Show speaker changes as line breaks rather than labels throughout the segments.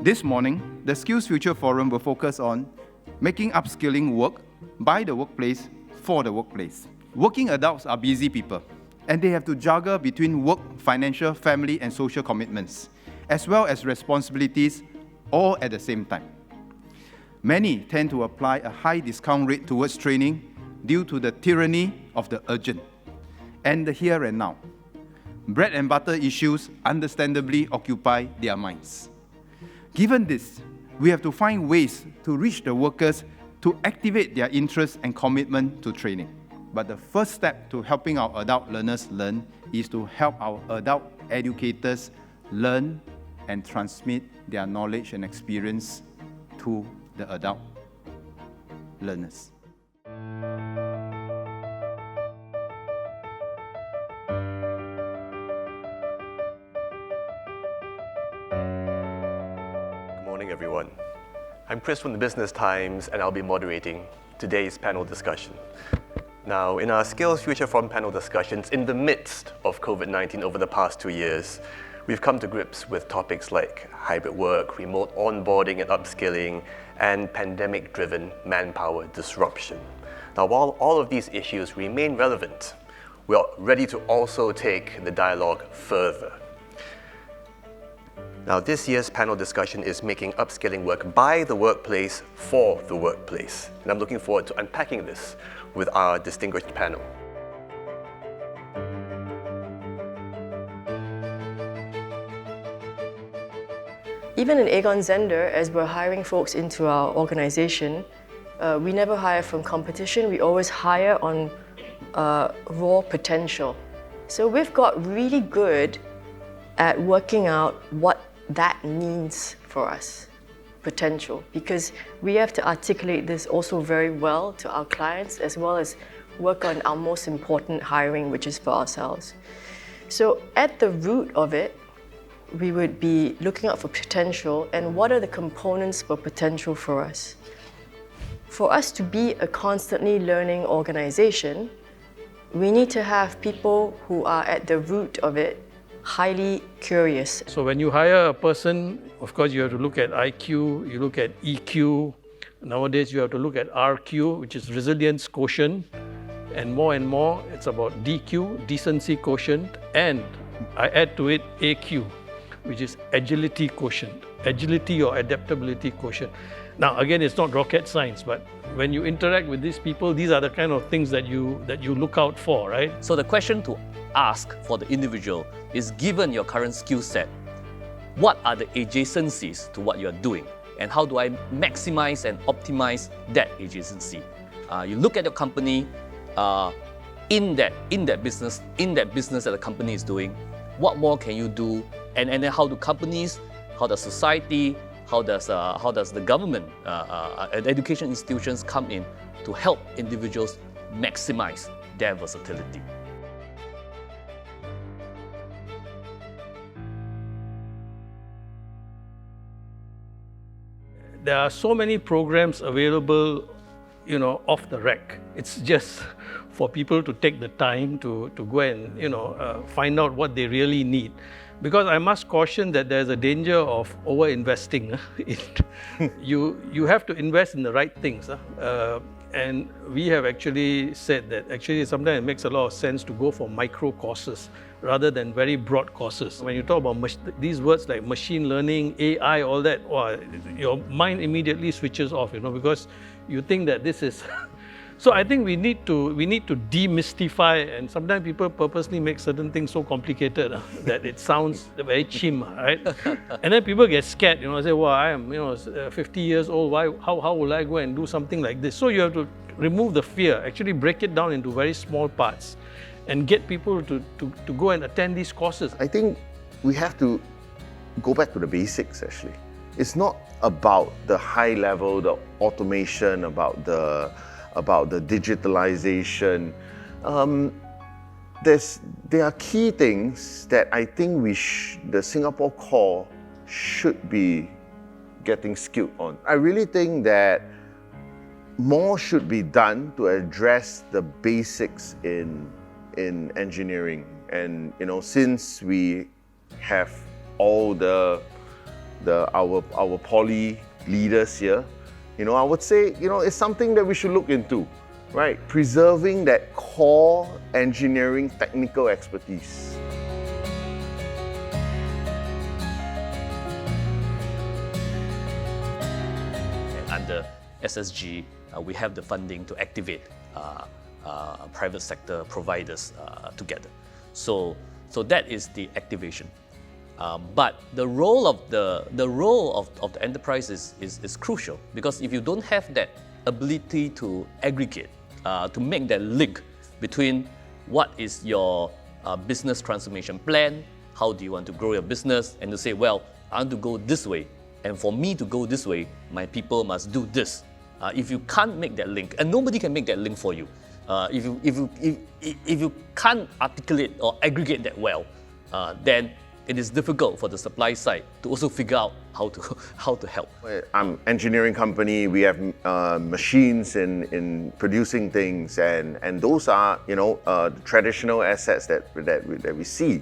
This morning, the Skills Future Forum will focus on making upskilling work by the workplace for the workplace. Working adults are busy people, and they have to juggle between work, financial, family, and social commitments, as well as responsibilities, all at the same time. Many tend to apply a high discount rate towards training due to the tyranny of the urgent and the here and now. Bread and butter issues understandably occupy their minds. Given this, we have to find ways to reach the workers to activate their interest and commitment to training. But the first step to helping our adult learners learn is to help our adult educators learn and transmit their knowledge and experience to the adult learners.
Good morning, everyone. I'm Chris from the Business Times, and I'll be moderating today's panel discussion. Now, in our Skills Future Forum panel discussions, in the midst of COVID-19 over the past 2 years, we've come to grips with topics like hybrid work, remote onboarding and upskilling, and pandemic-driven manpower disruption. Now, while all of these issues remain relevant, we are ready to also take the dialogue further. Now, this year's panel discussion is making upskilling work by the workplace for the workplace. And I'm looking forward to unpacking this with our distinguished panel.
Even in Aegon Zender, as we're hiring folks into our organization, we never hire from competition. We always hire on raw potential. So we've got really good at working out what that means for us, potential, because we have to articulate this also very well to our clients, as well as work on our most important hiring, which is for ourselves. So at the root of it, we would be looking out for potential and what are the components for potential for us. For us to be a constantly learning organization, we need to have people who are at the root of it highly curious.
So when you hire a person, of course you have to look at IQ, you look at EQ. Nowadays you have to look at RQ, which is resilience quotient, and more it's about DQ, decency quotient, and I add to it AQ, which is agility quotient, agility or adaptability quotient. Now again, it's not rocket science, but when you interact with these people, these are the kind of things that you look out for, right?
So the question to ask for the individual is, given your current skill set, what are the adjacencies to what you're doing? And how do I maximize and optimize that adjacency? You look at your company, in that business that the company is doing, what more can you do? And then how do companies, how does society, how does the government and education institutions come in to help individuals maximize their versatility?
There are so many programs available, off the rack. It's just for people to take the time to go and, find out what they really need. Because I must caution that there's a danger of over-investing. You have to invest in the right things. And we have actually said that actually sometimes it makes a lot of sense to go for micro courses rather than very broad courses. When you talk about these words like machine learning, AI, all that, your mind immediately switches off, because you think that this is... So I think we need to demystify, and sometimes people purposely make certain things so complicated that it sounds very chim, right? And then people get scared, say, well, I am 50 years old, how will I go and do something like this? So you have to remove the fear, actually break it down into very small parts and get people to go and attend these courses.
I think we have to go back to the basics, actually. It's not about the high level, the automation, about the digitalization. There are key things that I think the Singapore core should be getting skilled on. I really think that more should be done to address the basics in engineering. And since we have all the our poly leaders here, I would say, it's something that we should look into, right? Preserving that core engineering technical expertise.
Under SSG, we have the funding to activate private sector providers together. So that is the activation. But the role of the enterprise is crucial, because if you don't have that ability to aggregate, to make that link between what is your business transformation plan, how do you want to grow your business, and to say, well, I want to go this way, and for me to go this way, my people must do this. If you can't make that link, and nobody can make that link for you, if you can't articulate or aggregate that well, then it is difficult for the supply side to also figure out how to help.
I'm an engineering company. We have machines in producing things, and those are the traditional assets that we see,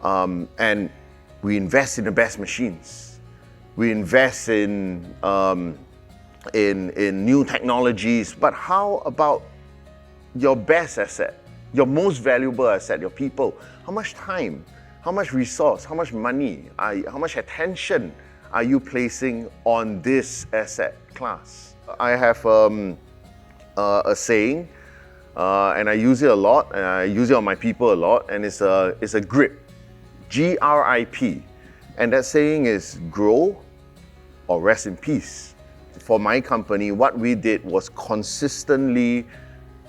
and we invest in the best machines. We invest in new technologies. But how about your best asset, your most valuable asset, your people? How much time? How much resource, how much money, how much attention are you placing on this asset class? I have a saying, and I use it a lot, and I use it on my people a lot, and it's a GRIP, G-R-I-P. And that saying is grow or rest in peace. For my company, what we did was consistently,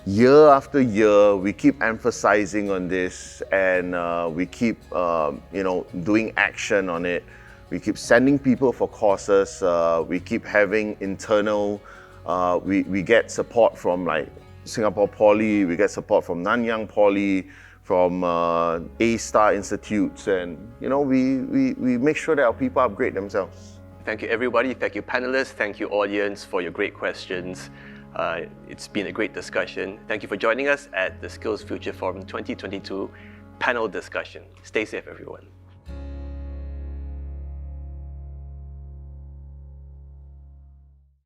year after year, we keep emphasizing on this, and we keep doing action on it. We keep sending people for courses. We keep having internal, we get support from like Singapore Poly, we get support from Nanyang Poly, from A-Star Institutes, and we make sure that our people upgrade themselves.
Thank you, everybody. Thank you, panelists. Thank you, audience, for your great questions. It's been a great discussion. Thank you for joining us at the Skills Future Forum 2022 panel discussion. Stay safe, everyone.